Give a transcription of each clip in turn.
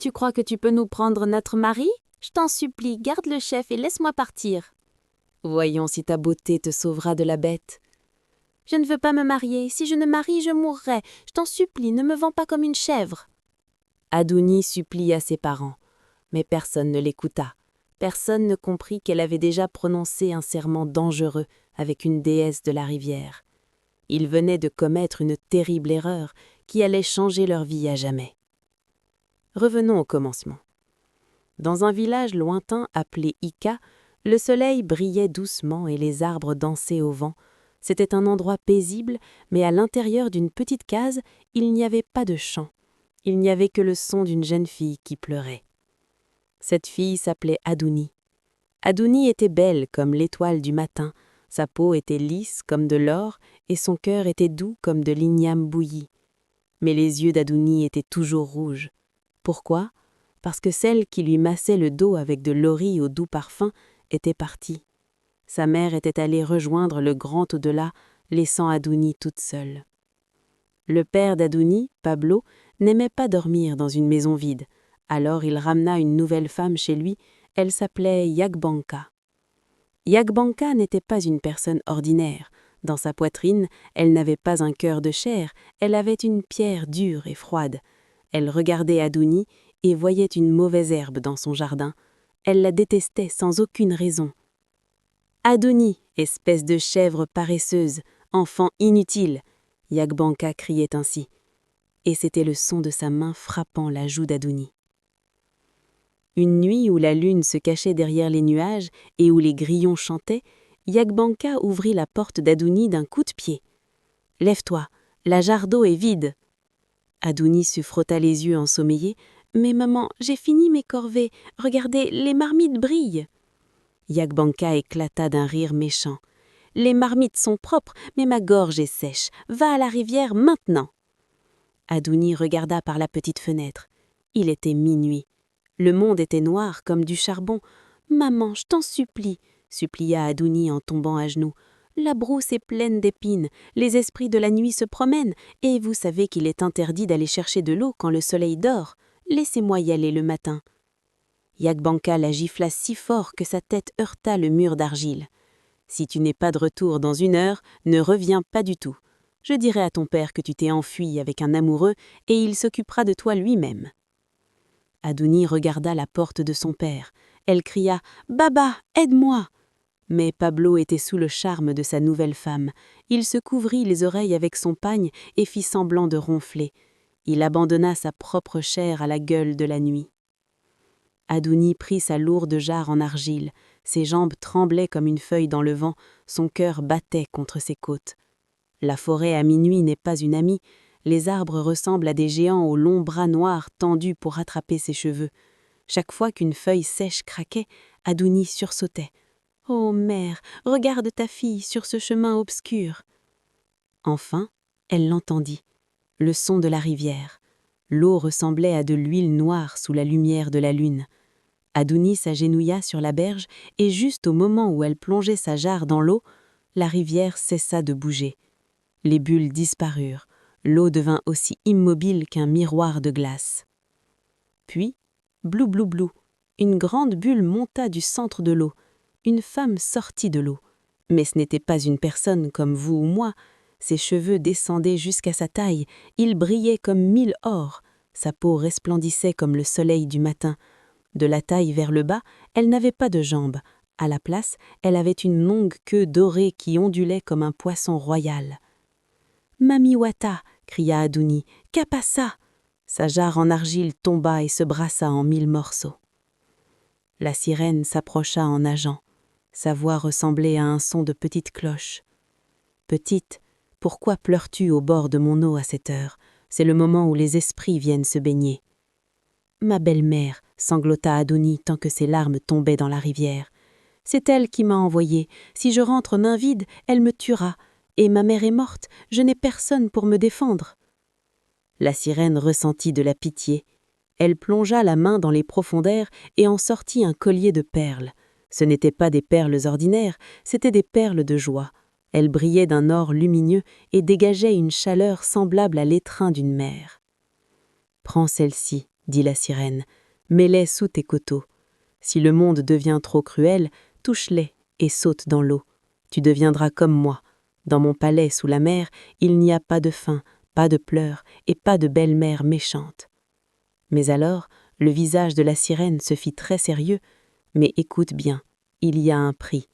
Tu crois que tu peux nous prendre notre mari? Je t'en supplie, garde le chef et laisse-moi partir. Voyons si ta beauté te sauvera de la bête. Je ne veux pas me marier. Si je ne marie, je mourrai. Je t'en supplie, ne me vends pas comme une chèvre. Adouni supplia ses parents, mais personne ne l'écouta. Personne ne comprit qu'elle avait déjà prononcé un serment dangereux avec une déesse de la rivière. Ils venaient de commettre une terrible erreur qui allait changer leur vie à jamais. Revenons au commencement. Dans un village lointain appelé Ika, le soleil brillait doucement et les arbres dansaient au vent. C'était un endroit paisible, mais à l'intérieur d'une petite case, il n'y avait pas de chant. Il n'y avait que le son d'une jeune fille qui pleurait. Cette fille s'appelait Adouni. Adouni était belle comme l'étoile du matin, sa peau était lisse comme de l'or et son cœur était doux comme de l'igname bouilli. Mais les yeux d'Adouni étaient toujours rouges. Pourquoi? Parce que celle qui lui massait le dos avec de l'ori au doux parfum était partie. Sa mère était allée rejoindre le grand au-delà, laissant Adouni toute seule. Le père d'Adouni, Pablo, n'aimait pas dormir dans une maison vide. Alors il ramena une nouvelle femme chez lui, elle s'appelait Yakbanka. Yakbanka n'était pas une personne ordinaire. Dans sa poitrine, elle n'avait pas un cœur de chair, elle avait une pierre dure et froide. Elle regardait Adouni et voyait une mauvaise herbe dans son jardin. Elle la détestait sans aucune raison. « Adouni, espèce de chèvre paresseuse, enfant inutile !» Yakbanka criait ainsi. Et c'était le son de sa main frappant la joue d'Adouni. Une nuit où la lune se cachait derrière les nuages et où les grillons chantaient, Yakbanka ouvrit la porte d'Adouni d'un coup de pied. « Lève-toi, la jarre d'eau est vide !» Adouni se frotta les yeux ensommeillés. « Mais maman, j'ai fini mes corvées. Regardez, les marmites brillent !» Yakbanka éclata d'un rire méchant. « Les marmites sont propres, mais ma gorge est sèche. Va à la rivière maintenant !» Adouni regarda par la petite fenêtre. Il était minuit. Le monde était noir comme du charbon. « Maman, je t'en supplie !» supplia Adouni en tombant à genoux. « La brousse est pleine d'épines, les esprits de la nuit se promènent, et vous savez qu'il est interdit d'aller chercher de l'eau quand le soleil dort. Laissez-moi y aller le matin. » Yakbanka la gifla si fort que sa tête heurta le mur d'argile. « Si tu n'es pas de retour dans 1 heure, ne reviens pas du tout. Je dirai à ton père que tu t'es enfui avec un amoureux et il s'occupera de toi lui-même. » Adouni regarda la porte de son père. Elle cria « Baba, aide-moi !» Mais Pablo était sous le charme de sa nouvelle femme. Il se couvrit les oreilles avec son pagne et fit semblant de ronfler. Il abandonna sa propre chair à la gueule de la nuit. Adouni prit sa lourde jarre en argile. Ses jambes tremblaient comme une feuille dans le vent. Son cœur battait contre ses côtes. La forêt à minuit n'est pas une amie. Les arbres ressemblent à des géants aux longs bras noirs tendus pour attraper ses cheveux. Chaque fois qu'une feuille sèche craquait, Adouni sursautait. « Oh mère, regarde ta fille sur ce chemin obscur !» Enfin, elle l'entendit. Le son de la rivière. L'eau ressemblait à de l'huile noire sous la lumière de la lune. Adouni s'agenouilla sur la berge et juste au moment où elle plongeait sa jarre dans l'eau, la rivière cessa de bouger. Les bulles disparurent. L'eau devint aussi immobile qu'un miroir de glace. Puis, blou blou blou, une grande bulle monta du centre de l'eau. Une femme sortit de l'eau. Mais ce n'était pas une personne comme vous ou moi. Ses cheveux descendaient jusqu'à sa taille. Ils brillaient comme 1000 ors. Sa peau resplendissait comme le soleil du matin. De la taille vers le bas, elle n'avait pas de jambes. À la place, elle avait une longue queue dorée qui ondulait comme un poisson royal. « Mamiwata !» cria Adouni. « Kapassa !» Sa jarre en argile tomba et se brassa en 1000 morceaux. La sirène s'approcha en nageant. Sa voix ressemblait à un son de petite cloche. « Petite, pourquoi pleures-tu au bord de mon eau à cette heure? C'est le moment où les esprits viennent se baigner. »« Ma belle-mère, » sanglota Adouni tant que ses larmes tombaient dans la rivière. « C'est elle qui m'a envoyé. Si je rentre main vide, elle me tuera. Et ma mère est morte, je n'ai personne pour me défendre. » La sirène ressentit de la pitié. Elle plongea la main dans les profondeurs et en sortit un collier de perles. Ce n'étaient pas des perles ordinaires, c'étaient des perles de joie. Elles brillaient d'un or lumineux et dégageaient une chaleur semblable à l'étreint d'une mer. « Prends celle-ci, » dit la sirène. Mets-les sous tes coteaux. Si le monde devient trop cruel, touche-les et saute dans l'eau. Tu deviendras comme moi. Dans mon palais sous la mer, il n'y a pas de faim, pas de pleurs et pas de belle-mère méchante. Mais alors, le visage de la sirène se fit très sérieux. Mais écoute bien, il y a un prix.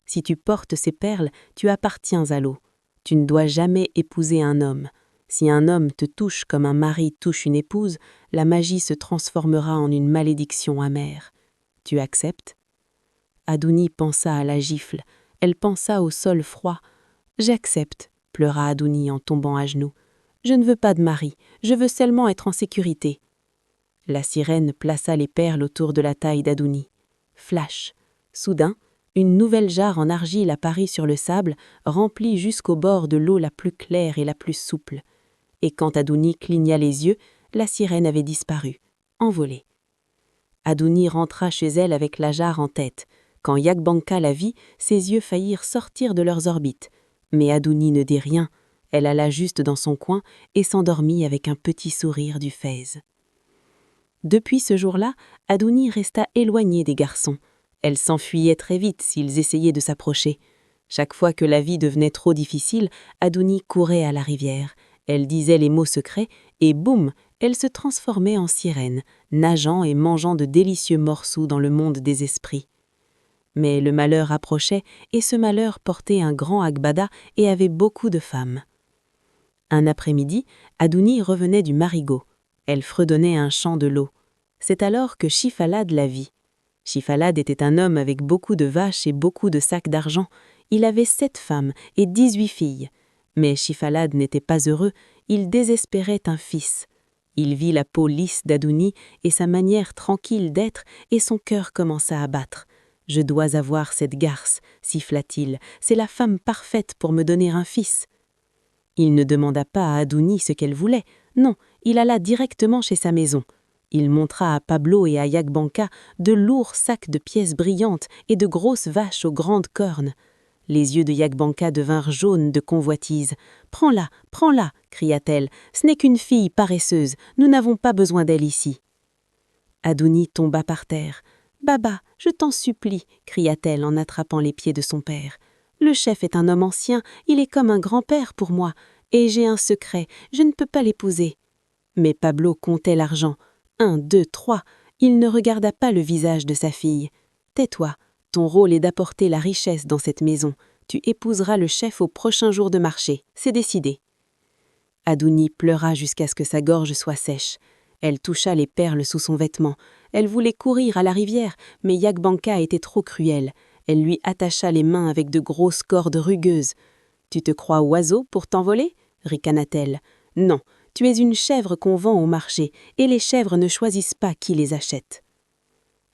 Si tu portes ces perles, tu appartiens à l'eau. Tu ne dois jamais épouser un homme. Si un homme te touche comme un mari touche une épouse, la magie se transformera en une malédiction amère. Tu acceptes ? Adouni pensa à la gifle. Elle pensa au sol froid. « J'accepte », pleura Adouni en tombant à genoux. « Je ne veux pas de mari, je veux seulement être en sécurité. » La sirène plaça les perles autour de la taille d'Adouni. Flash. Soudain, une nouvelle jarre en argile apparut sur le sable, remplie jusqu'au bord de l'eau la plus claire et la plus souple. Et quand Adouni cligna les yeux, la sirène avait disparu, envolée. Adouni rentra chez elle avec la jarre en tête. Quand Yakbanka la vit, ses yeux faillirent sortir de leurs orbites. Mais Adouni ne dit rien. Elle alla juste dans son coin et s'endormit avec un petit sourire du fez. Depuis ce jour-là, Adouni resta éloignée des garçons. Elle s'enfuyait très vite s'ils essayaient de s'approcher. Chaque fois que la vie devenait trop difficile, Adouni courait à la rivière. Elle disait les mots secrets et boum, elle se transformait en sirène, nageant et mangeant de délicieux morceaux dans le monde des esprits. Mais le malheur approchait et ce malheur portait un grand agbada et avait beaucoup de femmes. Un après-midi, Adouni revenait du marigot. Elle fredonnait un champ de l'eau. C'est alors que Shifalad la vit. Shifalad était un homme avec beaucoup de vaches et beaucoup de sacs d'argent. Il avait 7 femmes et 18 filles. Mais Shifalad n'était pas heureux, il désespérait un fils. Il vit la peau lisse d'Adouni et sa manière tranquille d'être et son cœur commença à battre. « Je dois avoir cette garce, siffla-t-il, c'est la femme parfaite pour me donner un fils. » Il ne demanda pas à Adouni ce qu'elle voulait, non, il alla directement chez sa maison. Il montra à Pablo et à Yakbanka de lourds sacs de pièces brillantes et de grosses vaches aux grandes cornes. Les yeux de Yakbanka devinrent jaunes de convoitise. « Prends-la, prends-la » cria-t-elle. « Ce n'est qu'une fille paresseuse, nous n'avons pas besoin d'elle ici. » Adouni tomba par terre. « Baba, je t'en supplie » cria-t-elle en attrapant les pieds de son père. « Le chef est un homme ancien, il est comme un grand-père pour moi. Et j'ai un secret, je ne peux pas l'épouser. » Mais Pablo comptait l'argent. 1, 2, 3. Il ne regarda pas le visage de sa fille. « Tais-toi, ton rôle est d'apporter la richesse dans cette maison. Tu épouseras le chef au prochain jour de marché, c'est décidé. » Adouni pleura jusqu'à ce que sa gorge soit sèche. Elle toucha les perles sous son vêtement. Elle voulait courir à la rivière, mais Yakbanka était trop cruelle. Elle lui attacha les mains avec de grosses cordes rugueuses. « Tu te crois oiseau pour t'envoler » ricana-t-elle. « Non, tu es une chèvre qu'on vend au marché, et les chèvres ne choisissent pas qui les achète. »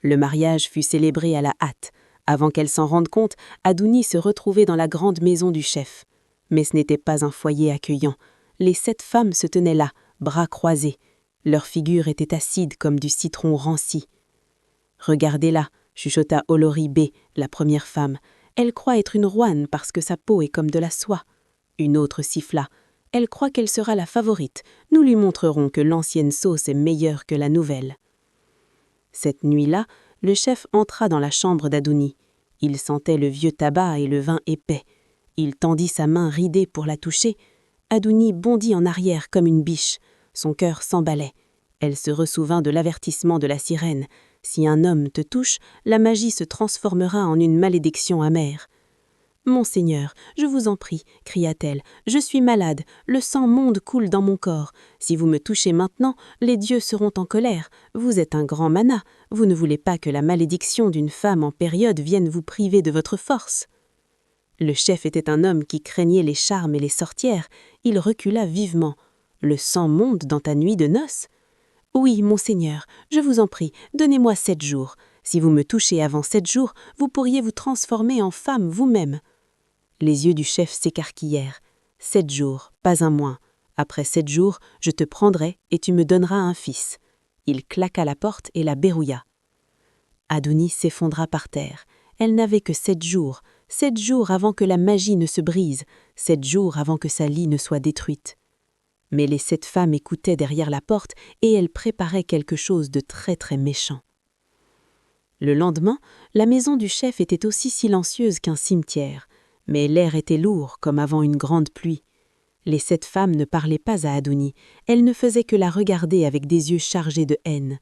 Le mariage fut célébré à la hâte. Avant qu'elle s'en rende compte, Adouni se retrouvait dans la grande maison du chef. Mais ce n'était pas un foyer accueillant. Les 7 femmes se tenaient là, bras croisés. Leur figure était acide comme du citron ranci. « Regardez-la » chuchota Olori B, la première femme. « Elle croit être une rouane parce que sa peau est comme de la soie. » Une autre siffla. « Elle croit qu'elle sera la favorite. Nous lui montrerons que l'ancienne sauce est meilleure que la nouvelle. » Cette nuit-là, le chef entra dans la chambre d'Adouni. Il sentait le vieux tabac et le vin épais. Il tendit sa main ridée pour la toucher. Adouni bondit en arrière comme une biche. Son cœur s'emballait. Elle se ressouvint de l'avertissement de la sirène. Si un homme te touche, la magie se transformera en une malédiction amère. « Monseigneur, je vous en prie, » cria-t-elle, « je suis malade, le sang monde coule dans mon corps. Si vous me touchez maintenant, les dieux seront en colère. Vous êtes un grand mana, vous ne voulez pas que la malédiction d'une femme en période vienne vous priver de votre force. » Le chef était un homme qui craignait les charmes et les sorcières. Il recula vivement. « Le sang monte dans ta nuit de noces ?»« Oui, monseigneur, je vous en prie, donnez-moi 7 jours. Si vous me touchez avant 7 jours, vous pourriez vous transformer en femme vous-même. » Les yeux du chef s'écarquillèrent. « 7 jours, pas un moins. Après 7 jours, je te prendrai et tu me donneras un fils. » Il claqua la porte et la verrouilla. Adouni s'effondra par terre. Elle n'avait que 7 jours. 7 jours avant que la magie ne se brise. 7 jours avant que sa lie ne soit détruite. Mais les 7 femmes écoutaient derrière la porte et elles préparaient quelque chose de très très méchant. Le lendemain, la maison du chef était aussi silencieuse qu'un cimetière, mais l'air était lourd comme avant une grande pluie. Les 7 femmes ne parlaient pas à Adouni, elles ne faisaient que la regarder avec des yeux chargés de haine.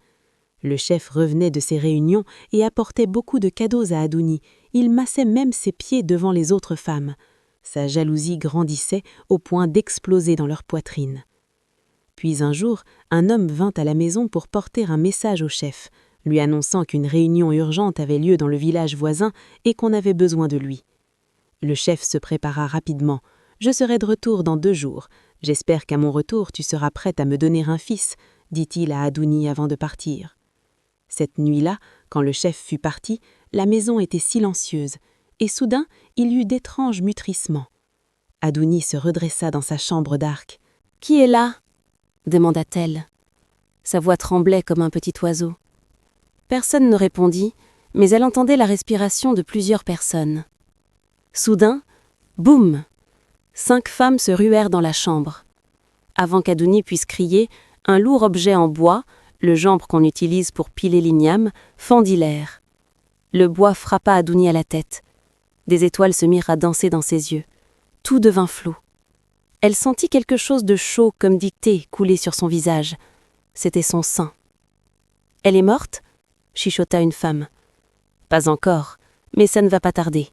Le chef revenait de ses réunions et apportait beaucoup de cadeaux à Adouni, il massait même ses pieds devant les autres femmes. Sa jalousie grandissait au point d'exploser dans leur poitrine. Puis un jour, un homme vint à la maison pour porter un message au chef, lui annonçant qu'une réunion urgente avait lieu dans le village voisin et qu'on avait besoin de lui. Le chef se prépara rapidement. « Je serai de retour dans 2 jours. J'espère qu'à mon retour tu seras prête à me donner un fils », dit-il à Adouni avant de partir. Cette nuit-là, quand le chef fut parti, la maison était silencieuse, et soudain, il y eut d'étranges mutrissements. Adouni se redressa dans sa chambre d'arc. « Qui est là ?» demanda-t-elle. Sa voix tremblait comme un petit oiseau. Personne ne répondit, mais elle entendait la respiration de plusieurs personnes. Soudain, boum ! 5 femmes se ruèrent dans la chambre. Avant qu'Adouni puisse crier, un lourd objet en bois, le jambre qu'on utilise pour piler l'igname, fendit l'air. Le bois frappa Adouni à la tête. Des étoiles se mirent à danser dans ses yeux. Tout devint flou. Elle sentit quelque chose de chaud comme dicté couler sur son visage. C'était son sang. « Elle est morte ?» chuchota une femme. « Pas encore, mais ça ne va pas tarder »,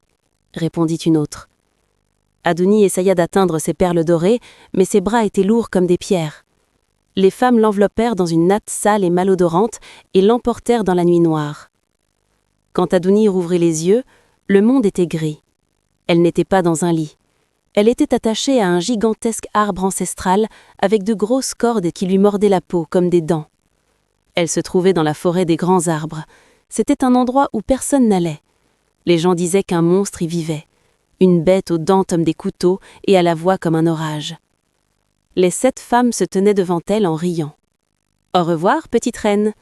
répondit une autre. Adouni essaya d'atteindre ses perles dorées, mais ses bras étaient lourds comme des pierres. Les femmes l'enveloppèrent dans une natte sale et malodorante et l'emportèrent dans la nuit noire. Quand Adouni rouvrit les yeux, le monde était gris. Elle n'était pas dans un lit. Elle était attachée à un gigantesque arbre ancestral avec de grosses cordes qui lui mordaient la peau comme des dents. Elle se trouvait dans la forêt des grands arbres. C'était un endroit où personne n'allait. Les gens disaient qu'un monstre y vivait, une bête aux dents comme des couteaux et à la voix comme un orage. Les 7 femmes se tenaient devant elle en riant. « Au revoir, petite reine !»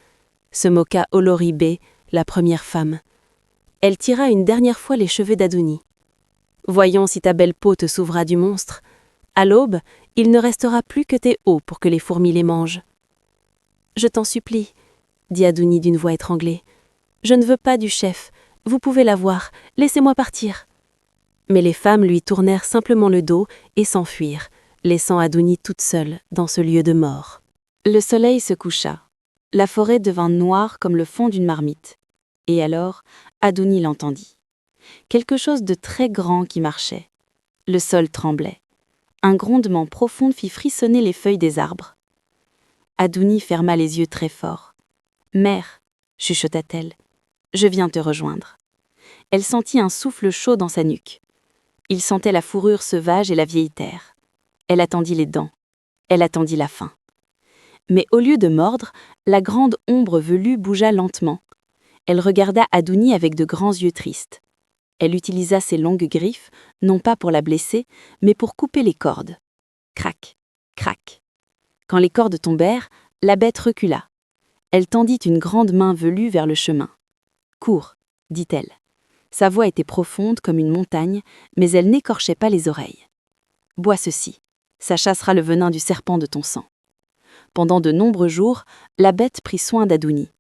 se moqua Oloribé, la première femme. Elle tira une dernière fois les cheveux d'Adouni. « Voyons si ta belle peau te sauvera du monstre. À l'aube, il ne restera plus que tes os pour que les fourmis les mangent. »« Je t'en supplie, » dit Adouni d'une voix étranglée. « Je ne veux pas du chef. Vous pouvez l'avoir. Laissez-moi partir. » Mais les femmes lui tournèrent simplement le dos et s'enfuirent, laissant Adouni toute seule dans ce lieu de mort. Le soleil se coucha. La forêt devint noire comme le fond d'une marmite. Et alors, Adouni l'entendit. Quelque chose de très grand qui marchait. Le sol tremblait. Un grondement profond fit frissonner les feuilles des arbres. Adouni ferma les yeux très fort. « Mère, » chuchota-t-elle, « je viens te rejoindre. » Elle sentit un souffle chaud dans sa nuque. Il sentait la fourrure sauvage et la vieille terre. Elle attendit les dents. Elle attendit la faim. Mais au lieu de mordre, la grande ombre velue bougea lentement. Elle regarda Adouni avec de grands yeux tristes. Elle utilisa ses longues griffes, non pas pour la blesser, mais pour couper les cordes. Crac, crac. Quand les cordes tombèrent, la bête recula. Elle tendit une grande main velue vers le chemin. « Cours », dit-elle. Sa voix était profonde comme une montagne, mais elle n'écorchait pas les oreilles. « Bois ceci, ça chassera le venin du serpent de ton sang. » Pendant de nombreux jours, la bête prit soin d'Adouni.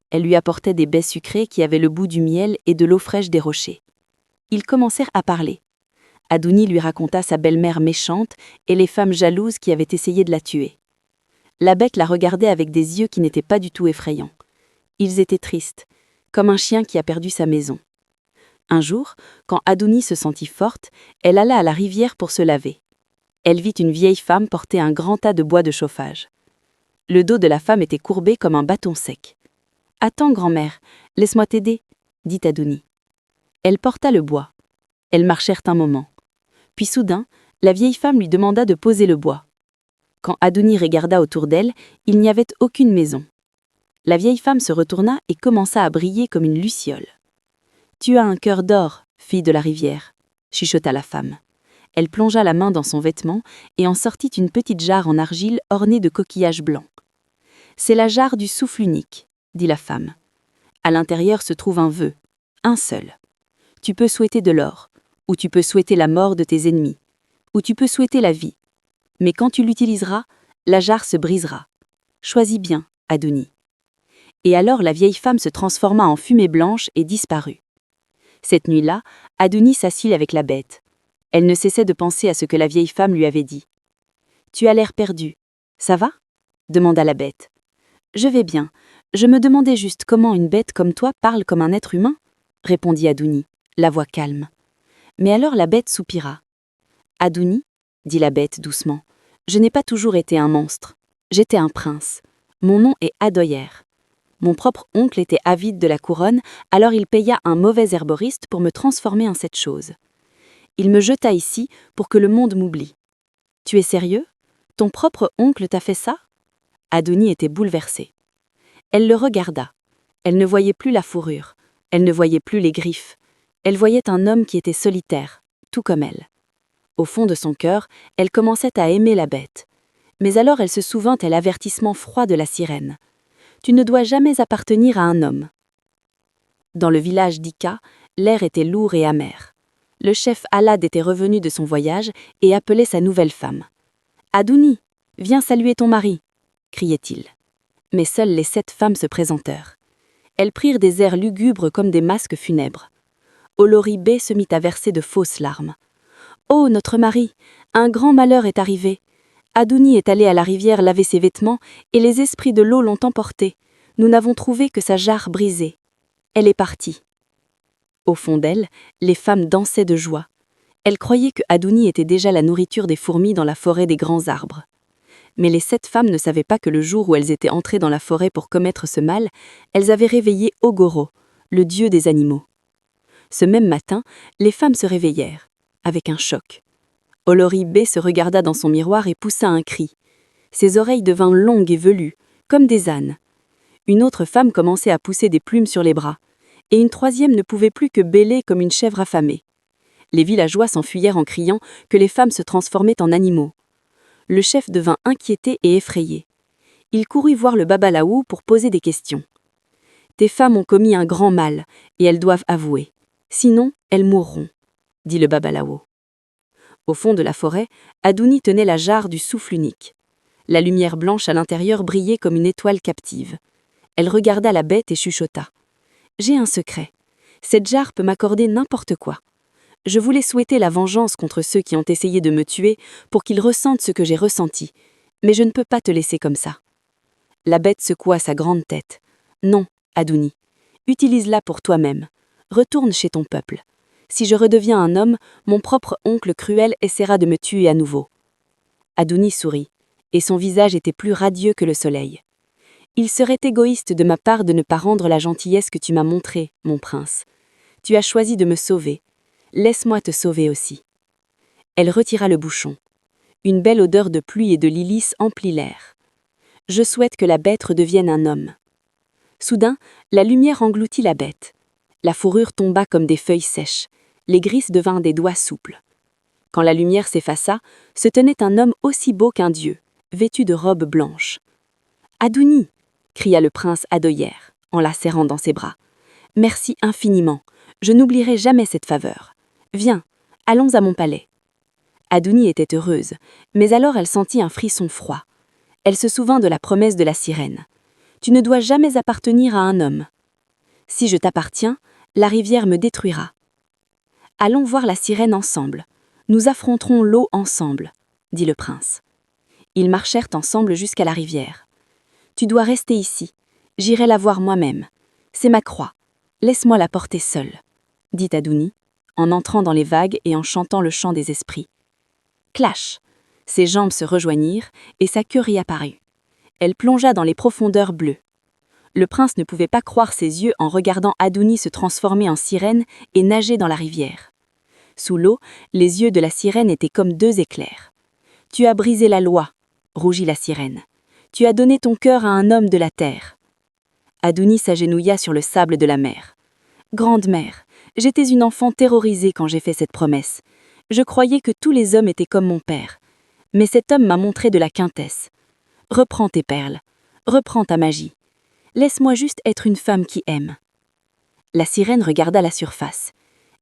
Elle lui apportait des baies sucrées qui avaient le goût du miel et de l'eau fraîche des rochers. Ils commencèrent à parler. Adouni lui raconta sa belle-mère méchante et les femmes jalouses qui avaient essayé de la tuer. La bête la regardait avec des yeux qui n'étaient pas du tout effrayants. Ils étaient tristes, comme un chien qui a perdu sa maison. Un jour, quand Adouni se sentit forte, elle alla à la rivière pour se laver. Elle vit une vieille femme porter un grand tas de bois de chauffage. Le dos de la femme était courbé comme un bâton sec. « Attends, grand-mère, laisse-moi t'aider, » dit Adouni. Elle porta le bois. Elles marchèrent un moment. Puis soudain, la vieille femme lui demanda de poser le bois. Quand Adouni regarda autour d'elle, il n'y avait aucune maison. La vieille femme se retourna et commença à briller comme une luciole. « Tu as un cœur d'or, fille de la rivière, » chuchota la femme. Elle plongea la main dans son vêtement et en sortit une petite jarre en argile ornée de coquillages blancs. « C'est la jarre du souffle unique, » dit la femme. « À l'intérieur se trouve un vœu, un seul. Tu peux souhaiter de l'or, ou tu peux souhaiter la mort de tes ennemis, ou tu peux souhaiter la vie. Mais quand tu l'utiliseras, la jarre se brisera. Choisis bien, Adouni. Et alors la vieille femme se transforma en fumée blanche et disparut. Cette nuit-là, Adouni s'assit avec la bête. Elle ne cessait de penser à ce que la vieille femme lui avait dit. « Tu as l'air perdu. Ça va ?» demanda la bête. « Je vais bien. Je me demandais juste comment une bête comme toi parle comme un être humain ?» répondit Adouni, la voix calme. Mais alors la bête soupira. « Adouni, » dit la bête doucement, « je n'ai pas toujours été un monstre. J'étais un prince. Mon nom est Adoyer. Mon propre oncle était avide de la couronne, alors il paya un mauvais herboriste pour me transformer en cette chose. Il me jeta ici pour que le monde m'oublie. Tu es sérieux? Ton propre oncle t'a fait ça? » Adouni était bouleversée. Elle le regarda. Elle ne voyait plus la fourrure. Elle ne voyait plus les griffes. Elle voyait un homme qui était solitaire, tout comme elle. Au fond de son cœur, elle commençait à aimer la bête. Mais alors elle se souvint à l'avertissement froid de la sirène. Tu ne dois jamais appartenir à un homme. Dans le village d'Ika, l'air était lourd et amer. Le chef Alad était revenu de son voyage et appelait sa nouvelle femme. « Adouni, viens saluer ton mari !» criait-il. Mais seules les 7 femmes se présentèrent. Elles prirent des airs lugubres comme des masques funèbres. Olori Bey se mit à verser de fausses larmes. « Oh, notre mari, un grand malheur est arrivé. Adouni est allé à la rivière laver ses vêtements et les esprits de l'eau l'ont emporté. Nous n'avons trouvé que sa jarre brisée. Elle est partie. » Au fond d'elle, les femmes dansaient de joie. Elles croyaient que Adouni était déjà la nourriture des fourmis dans la forêt des grands arbres. Mais les 7 femmes ne savaient pas que le jour où elles étaient entrées dans la forêt pour commettre ce mal, elles avaient réveillé Ogoro, le dieu des animaux. Ce même matin, les femmes se réveillèrent, avec un choc. Olori Bey se regarda dans son miroir et poussa un cri. Ses oreilles devinrent longues et velues, comme des ânes. Une autre femme commençait à pousser des plumes sur les bras, et une troisième ne pouvait plus que bêler comme une chèvre affamée. Les villageois s'enfuyèrent en criant que les femmes se transformaient en animaux. Le chef devint inquiété et effrayé. Il courut voir le babalaou pour poser des questions. « Tes femmes ont commis un grand mal, et elles doivent avouer. Sinon, elles mourront, » dit le babalaou. Au fond de la forêt, Adouni tenait la jarre du souffle unique. La lumière blanche à l'intérieur brillait comme une étoile captive. Elle regarda la bête et chuchota. « J'ai un secret. Cette jarre peut m'accorder n'importe quoi. Je voulais souhaiter la vengeance contre ceux qui ont essayé de me tuer pour qu'ils ressentent ce que j'ai ressenti, mais je ne peux pas te laisser comme ça. » La bête secoua sa grande tête. « Non, Adouni, utilise-la pour toi-même. Retourne chez ton peuple. Si je redeviens un homme, mon propre oncle cruel essaiera de me tuer à nouveau. » Adouni sourit, et son visage était plus radieux que le soleil. « Il serait égoïste de ma part de ne pas rendre la gentillesse que tu m'as montrée, mon prince. Tu as choisi de me sauver. Laisse-moi te sauver aussi. » Elle retira le bouchon. Une belle odeur de pluie et de lilies emplit l'air. « Je souhaite que la bête redevienne un homme. » Soudain, la lumière engloutit la bête. La fourrure tomba comme des feuilles sèches. Les grises devinrent des doigts souples. Quand la lumière s'effaça, se tenait un homme aussi beau qu'un dieu, vêtu de robe blanche. « Adouni !» cria le prince Adoyer, en la serrant dans ses bras. « Merci infiniment. Je n'oublierai jamais cette faveur. Viens, allons à mon palais. » Adouni était heureuse, mais alors elle sentit un frisson froid. Elle se souvint de la promesse de la sirène. « Tu ne dois jamais appartenir à un homme. Si je t'appartiens, la rivière me détruira. Allons voir la sirène ensemble. Nous affronterons l'eau ensemble, » dit le prince. Ils marchèrent ensemble jusqu'à la rivière. « Tu dois rester ici. J'irai la voir moi-même. C'est ma croix. Laisse-moi la porter seule, » dit Adouni, en entrant dans les vagues et en chantant le chant des esprits. Clash! Ses jambes se rejoignirent et sa queue réapparut. Elle plongea dans les profondeurs bleues. Le prince ne pouvait pas croire ses yeux en regardant Adouni se transformer en sirène et nager dans la rivière. Sous l'eau, les yeux de la sirène étaient comme 2 éclairs. « Tu as brisé la loi, » rougit la sirène. « Tu as donné ton cœur à un homme de la terre. » Adouni s'agenouilla sur le sable de la mer. « Grande mère, j'étais une enfant terrorisée quand j'ai fait cette promesse. Je croyais que tous les hommes étaient comme mon père. Mais cet homme m'a montré de la quintesse. Reprends tes perles, reprends ta magie. Laisse-moi juste être une femme qui aime. » La sirène regarda la surface.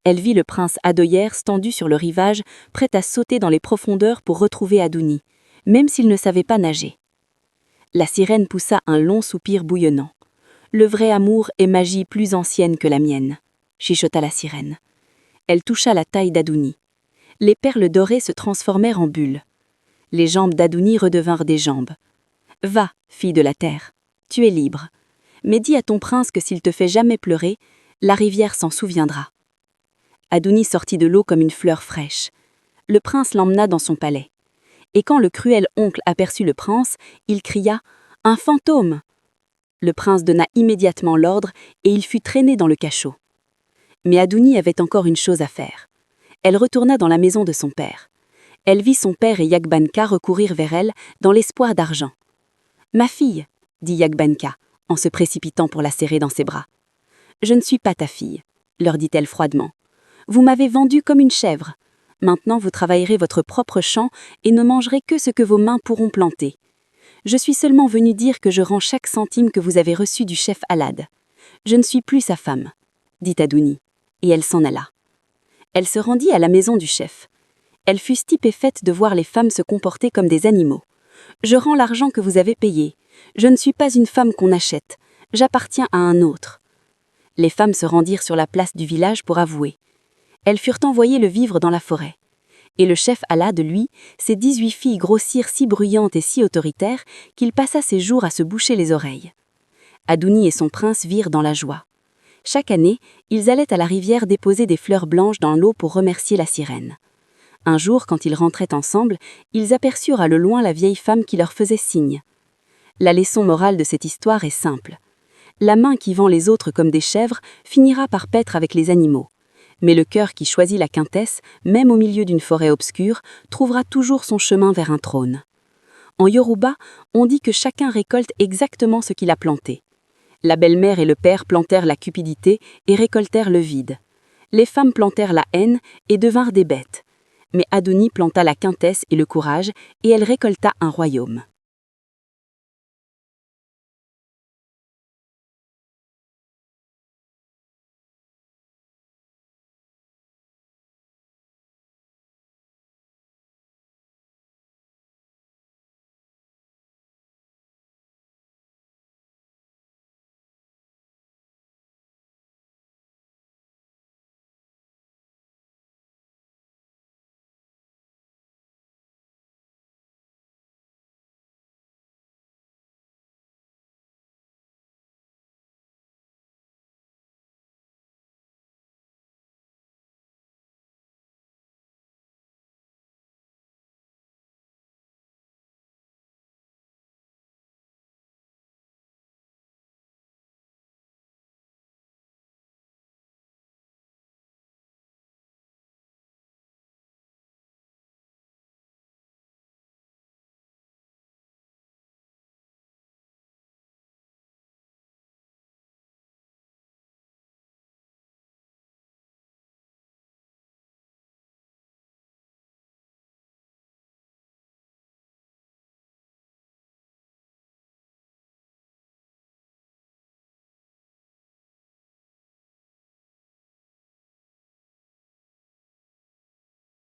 Elle vit le prince Adoyer stendu sur le rivage, prêt à sauter dans les profondeurs pour retrouver Adouni, même s'il ne savait pas nager. La sirène poussa un long soupir bouillonnant. Le vrai amour est magie plus ancienne que la mienne, chuchota la sirène. Elle toucha la taille d'Adouni. Les perles dorées se transformèrent en bulles. Les jambes d'Adouni redevinrent des jambes. Va, fille de la terre, tu es libre. Mais dis à ton prince que s'il te fait jamais pleurer, la rivière s'en souviendra. Adouni sortit de l'eau comme une fleur fraîche. Le prince l'emmena dans son palais. Et quand le cruel oncle aperçut le prince, il cria « Un fantôme !» Le prince donna immédiatement l'ordre et il fut traîné dans le cachot. Mais Adouni avait encore une chose à faire. Elle retourna dans la maison de son père. Elle vit son père et Yakbanka recourir vers elle dans l'espoir d'argent. « Ma fille, » dit Yakbanka, en se précipitant pour la serrer dans ses bras. « Je ne suis pas ta fille, » leur dit-elle froidement. « Vous m'avez vendue comme une chèvre. Maintenant vous travaillerez votre propre champ et ne mangerez que ce que vos mains pourront planter. Je suis seulement venue dire que je rends chaque centime que vous avez reçu du chef Alad. Je ne suis plus sa femme, » dit Adouni, et elle s'en alla. Elle se rendit à la maison du chef. Elle fut stupéfaite de voir les femmes se comporter comme des animaux. « Je rends l'argent que vous avez payé. Je ne suis pas une femme qu'on achète. J'appartiens à un autre. » Les femmes se rendirent sur la place du village pour avouer. Elles furent envoyées le vivre dans la forêt. Et le chef Alad, lui, ses 18 filles grossirent si bruyantes et si autoritaires qu'il passa ses jours à se boucher les oreilles. Adouni et son prince virent dans la joie. Chaque année, ils allaient à la rivière déposer des fleurs blanches dans l'eau pour remercier la sirène. Un jour, quand ils rentraient ensemble, ils aperçurent à le loin la vieille femme qui leur faisait signe. La leçon morale de cette histoire est simple. La main qui vend les autres comme des chèvres finira par paître avec les animaux. Mais le cœur qui choisit la quintesse, même au milieu d'une forêt obscure, trouvera toujours son chemin vers un trône. En Yoruba, on dit que chacun récolte exactement ce qu'il a planté. La belle-mère et le père plantèrent la cupidité et récoltèrent le vide. Les femmes plantèrent la haine et devinrent des bêtes. Mais Adouni planta la quintesse et le courage, et elle récolta un royaume.